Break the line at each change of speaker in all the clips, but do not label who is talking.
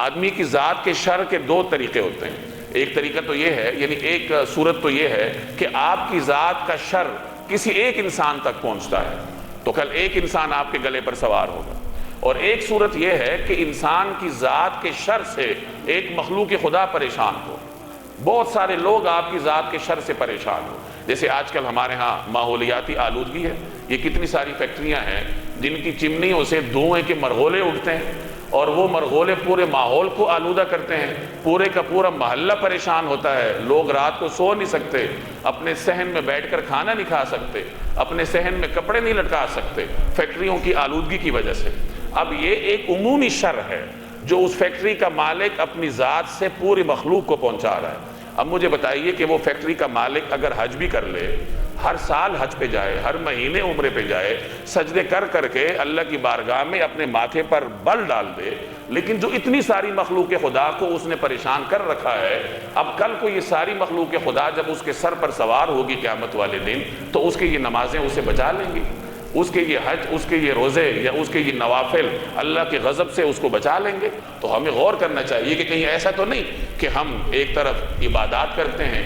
آدمی کی ذات کے شر کے دو طریقے ہوتے ہیں۔ ایک طریقہ تو یہ ہے، یعنی ایک صورت تو یہ ہے کہ آپ کی ذات کا شر کسی ایک انسان تک پہنچتا ہے، تو کل ایک انسان آپ کے گلے پر سوار ہوگا۔ اور ایک صورت یہ ہے کہ انسان کی ذات کے شر سے ایک مخلوق خدا پریشان ہو، بہت سارے لوگ آپ کی ذات کے شر سے پریشان ہو۔ جیسے آج کل ہمارے ہاں ماحولیاتی آلودگی ہے، یہ کتنی ساری فیکٹریاں ہیں جن کی چمنیوں سے دھوئیں کے مرغولے اٹھتے ہیں، اور وہ مرغولے پورے ماحول کو آلودہ کرتے ہیں، پورے کا پورا محلہ پریشان ہوتا ہے، لوگ رات کو سو نہیں سکتے، اپنے صحن میں بیٹھ کر کھانا نہیں کھا سکتے، اپنے صحن میں کپڑے نہیں لٹکا سکتے، فیکٹریوں کی آلودگی کی وجہ سے۔ اب یہ ایک عمومی شر ہے جو اس فیکٹری کا مالک اپنی ذات سے پوری مخلوق کو پہنچا رہا ہے۔ اب مجھے بتائیے کہ وہ فیکٹری کا مالک اگر حج بھی کر لے، ہر سال حج پہ جائے، ہر مہینے عمرے پہ جائے، سجدے کر کر کے اللہ کی بارگاہ میں اپنے ماتھے پر بل ڈال دے، لیکن جو اتنی ساری مخلوق خدا کو اس نے پریشان کر رکھا ہے، اب کل کو یہ ساری مخلوق خدا جب اس کے سر پر سوار ہوگی قیامت والے دن، تو اس کی یہ نمازیں اسے بچا لیں گی، اس کے یہ حج، اس کے یہ روزے یا اس کے یہ نوافل اللہ کے غضب سے اس کو بچا لیں گے۔ تو ہمیں غور کرنا چاہیے کہ کہیں ایسا تو نہیں کہ ہم ایک طرف عبادات کرتے ہیں،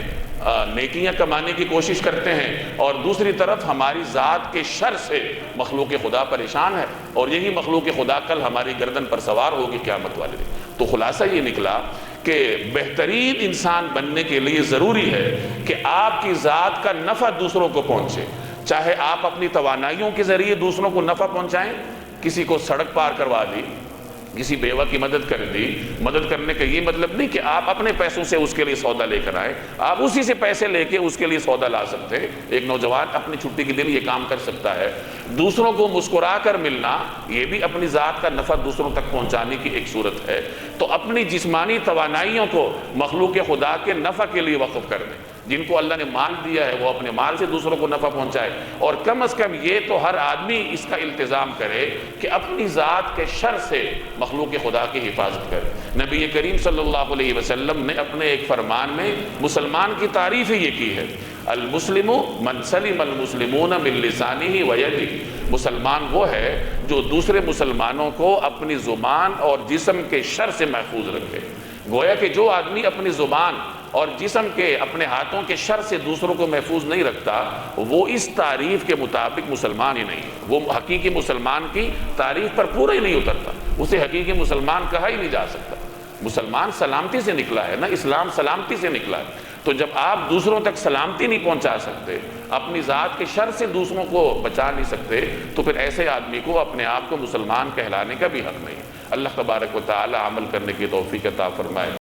نیکیاں کمانے کی کوشش کرتے ہیں، اور دوسری طرف ہماری ذات کے شر سے مخلوق خدا پریشان ہے، اور یہی مخلوق خدا کل ہماری گردن پر سوار ہوگی قیامت والے دن۔ تو خلاصہ یہ نکلا کہ بہترین انسان بننے کے لیے ضروری ہے کہ آپ کی ذات کا نفع دوسروں کو پہنچے، چاہے آپ اپنی توانائیوں کے ذریعے دوسروں کو نفع پہنچائیں، کسی کو سڑک پار کروا دی، کسی بیوہ کی مدد کر دی۔ مدد کرنے کا یہ مطلب نہیں کہ آپ اپنے پیسوں سے اس کے لیے سودا لے کر آئیں، آپ اسی سے پیسے لے کے اس کے لیے سودا لا سکتے ہیں۔ ایک نوجوان اپنی چھٹی کے دن یہ کام کر سکتا ہے۔ دوسروں کو مسکرا کر ملنا، یہ بھی اپنی ذات کا نفع دوسروں تک پہنچانے کی ایک صورت ہے۔ تو اپنی جسمانی توانائیوں کو مخلوق خدا کے نفع کے لیے وقف کر دیں۔ جن کو اللہ نے مال دیا ہے وہ اپنے مال سے دوسروں کو نفع پہنچائے، اور کم از کم یہ تو ہر آدمی اس کا التزام کرے کہ اپنی ذات کے شر سے مخلوق خدا کی حفاظت کرے۔ نبی کریم صلی اللہ علیہ وسلم نے اپنے ایک فرمان میں مسلمان کی تعریف ہی یہ کی ہے، المسلم من سلم المسلمون من لسانہ ویدہ۔ مسلمان وہ ہے جو دوسرے مسلمانوں کو اپنی زبان اور جسم کے شر سے محفوظ رکھے۔ گویا کہ جو آدمی اپنی زبان اور جسم کے اپنے ہاتھوں کے شر سے دوسروں کو محفوظ نہیں رکھتا، وہ اس تعریف کے مطابق مسلمان ہی نہیں ہے، وہ حقیقی مسلمان کی تعریف پر پورا ہی نہیں اترتا، اسے حقیقی مسلمان کہا ہی نہیں جا سکتا۔ مسلمان سلامتی سے نکلا ہے نا، اسلام سلامتی سے نکلا ہے۔ تو جب آپ دوسروں تک سلامتی نہیں پہنچا سکتے، اپنی ذات کے شر سے دوسروں کو بچا نہیں سکتے، تو پھر ایسے آدمی کو اپنے آپ کو مسلمان کہلانے کا بھی حق نہیں۔ اللہ تبارک و تعالی عمل کرنے کی توفیق عطا فرمائے۔